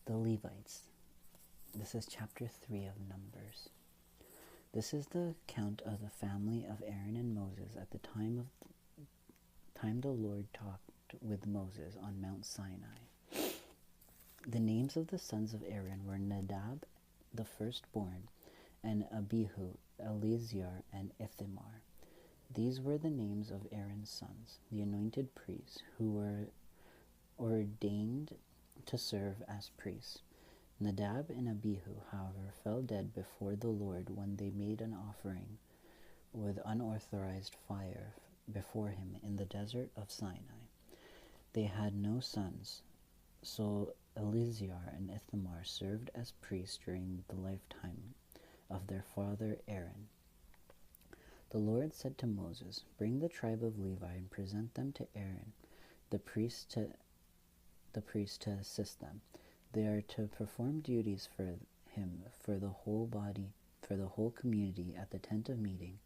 The Levites. This is chapter 3 of Numbers. This is the account of the family of Aaron and Moses at the time the Lord talked with Moses on Mount Sinai. The names of the sons of Aaron were Nadab, the firstborn, and Abihu, Eleazar, and Ithamar. These were the names of Aaron's sons, the anointed priests, who were ordained to serve as priests. Nadab and Abihu, however, fell dead before the Lord when they made an offering with unauthorized fire before him in the desert of Sinai. They had no sons, so Eleazar and Ithamar served as priests during the lifetime of their father Aaron. The Lord said to Moses, "Bring the tribe of Levi and present them to Aaron, the priest to assist them. They are to perform duties for him, for the whole community at the tent of meeting,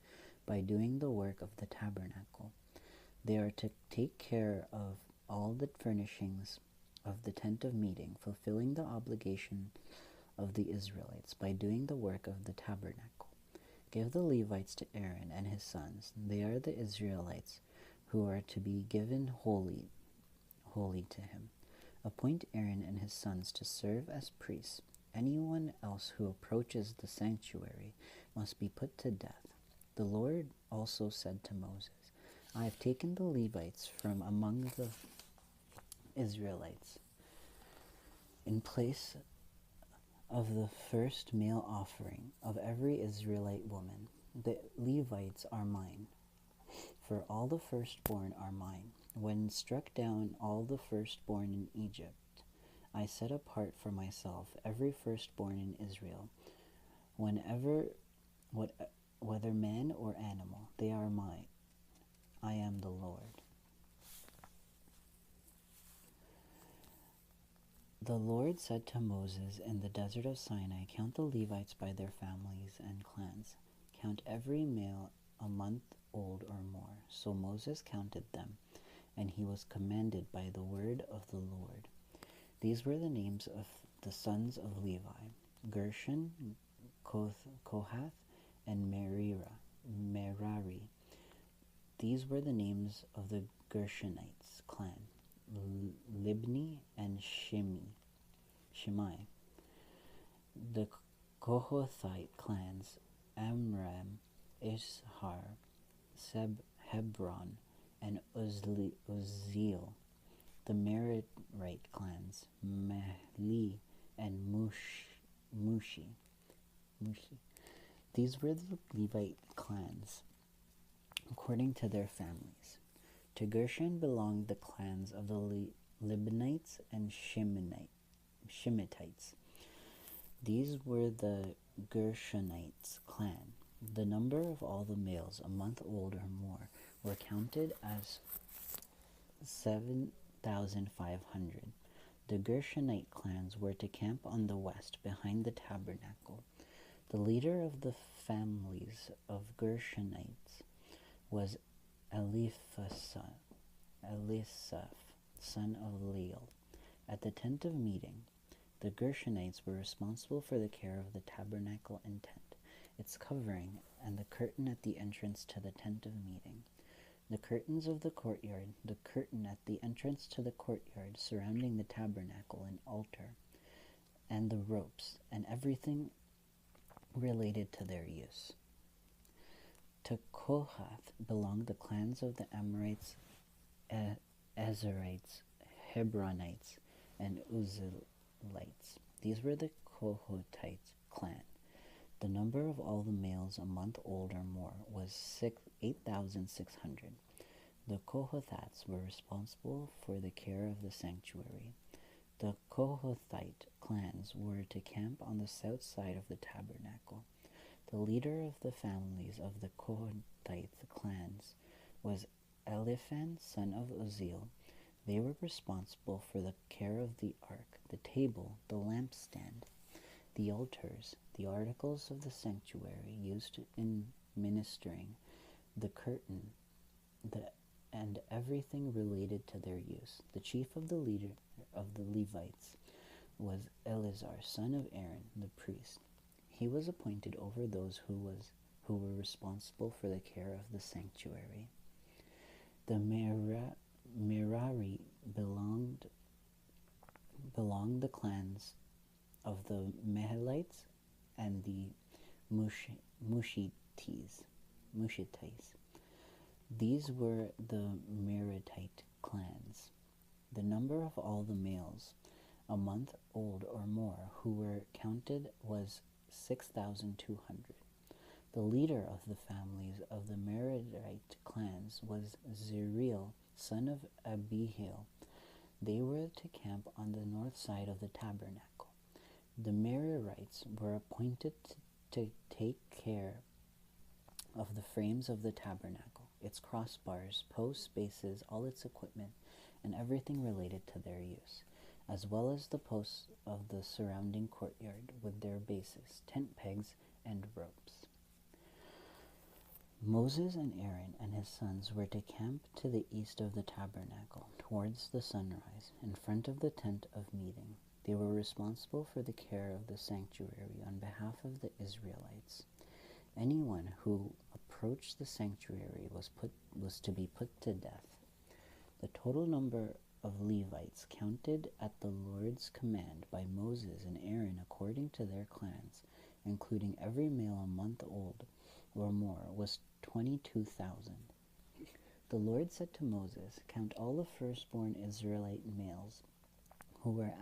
by doing the work of the tabernacle. They are to take care of all the furnishings of the tent of meeting, fulfilling the obligation of the Israelites by doing the work of the tabernacle. Give the Levites to Aaron and his sons. They are the Israelites who are to be given holy to him. Appoint Aaron and his sons to serve as priests. Anyone else who approaches the sanctuary must be put to death." The Lord also said to Moses, "I have taken the Levites from among the Israelites. In place of the first male offering of every Israelite woman, the Levites are mine, for all the firstborn are mine. When struck down all the firstborn in Egypt, I set apart for myself every firstborn in Israel. Whether man or animal, they are mine. I am the Lord." The Lord said to Moses in the desert of Sinai, "Count the Levites by their families and clans. Count every male a month old or more." So Moses counted them, and he was commanded by the word of the Lord. These were the names of the sons of Levi: Gershon, Kohath, and Merari. These were the names of the Gershonites clan: Libni and Shimei. The Kohathite clans: Amram, Ishar, Hebron, and Uzziel. The Merarite clans: Mahli and Mushi. These were the Levite clans according to their families. To Gershon belonged the clans of the Libnites and Shimeites. These were the Gershonites' clan. The number of all the males a month old or more were counted as 7,500. The Gershonite clans were to camp on the west behind the tabernacle. The leader of the families of Gershonites was Eliphaz, son of Leel. At the tent of meeting, the Gershonites were responsible for the care of the tabernacle and tent, its covering, and the curtain at the entrance to the tent of meeting, the curtains of the courtyard, the curtain at the entrance to the courtyard surrounding the tabernacle and altar, and the ropes, and everything related to their use. To Kohath belonged the clans of the Amorites, Azarites, Hebronites, and Uzzielites. These were the Kohathite clan. The number of all the males a month old or more was 8,600. The Kohathites were responsible for the care of the sanctuary. The Kohathite clans were to camp on the south side of the tabernacle. The leader of the families of the Kohathite clans was Eliphan, son of Uzziel. They were responsible for the care of the ark, the table, the lampstand, the altars, the articles of the sanctuary used in ministering, the curtain, and everything related to their use. The chief of the leader of the Levites was Eleazar, son of Aaron, the priest. He was appointed over those who were responsible for the care of the sanctuary. The Merari belonged the clans of the Mahalites and the Mushites. These were the Meritite clans. The number of all the males, a month old or more, who were counted was 6,200. The leader of the families of the Meritite clans was Zeriel, son of Abihail. They were to camp on the north side of the tabernacle. The Merarites were appointed to take care of the frames of the tabernacle, its crossbars, posts, bases, all its equipment, and everything related to their use, as well as the posts of the surrounding courtyard with their bases, tent pegs, and ropes. Moses and Aaron and his sons were to camp to the east of the tabernacle, towards the sunrise, in front of the tent of meeting. They were responsible for the care of the sanctuary on behalf of the Israelites. Anyone who approached the sanctuary was to be put to death. The total number of Levites counted at the Lord's command by Moses and Aaron according to their clans, including every male a month old or more, was 22,000. The Lord said to Moses, "Count all the firstborn Israelite males who were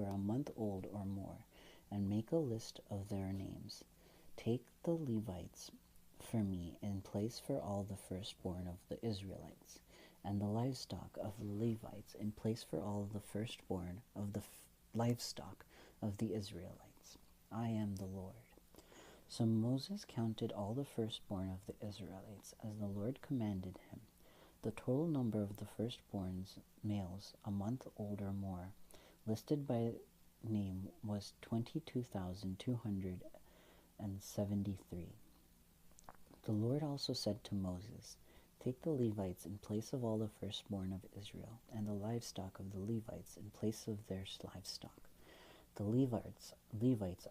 a month old or more, and make a list of their names. Take the Levites for me in place for all the firstborn of the Israelites, and the livestock of the Levites in place for all the firstborn of the livestock of the Israelites. I am the Lord." So Moses counted all the firstborn of the Israelites as the Lord commanded him. The total number of the firstborns males a month old or more, listed by name, was 22,273. The Lord also said to Moses, "Take the Levites in place of all the firstborn of Israel, and the livestock of the Levites in place of their livestock. The Levites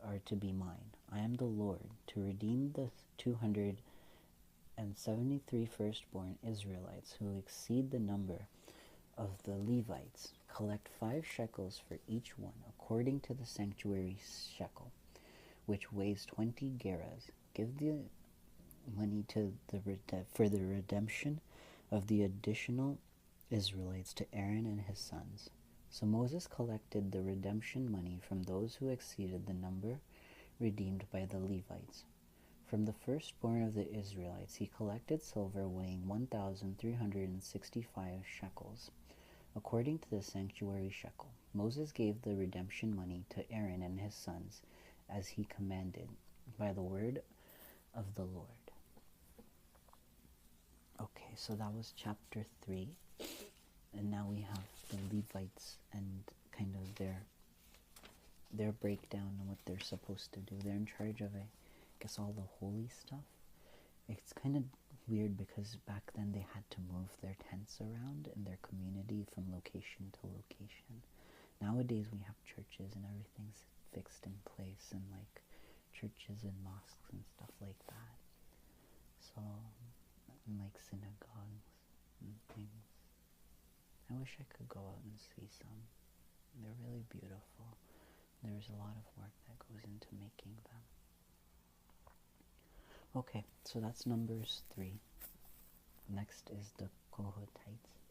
are to be mine. I am the Lord, to redeem the 273 firstborn Israelites who exceed the number of the Levites. Collect 5 shekels for each one, according to the sanctuary shekel, which weighs 20 gerahs. Give the money for the redemption of the additional Israelites to Aaron and his sons." So Moses collected the redemption money from those who exceeded the number redeemed by the Levites. From the firstborn of the Israelites he collected silver weighing 1,365 shekels, according to the sanctuary shekel. Moses gave the redemption money to Aaron and his sons, as he commanded, by the word of the Lord. Okay, so that was chapter 3. And now we have the Levites and kind of their breakdown and what they're supposed to do. They're in charge of, I guess, all the holy stuff. It's kind of weird because back then they had to move their tents around in their community from location to location. Nowadays we have churches and everything's fixed in place, and like churches and mosques and stuff like that. So, and like synagogues and things. I wish I could go out and see some. They're really beautiful. There's a lot of work that goes into making them. Okay, so that's Numbers 3. Next is the Kohathites.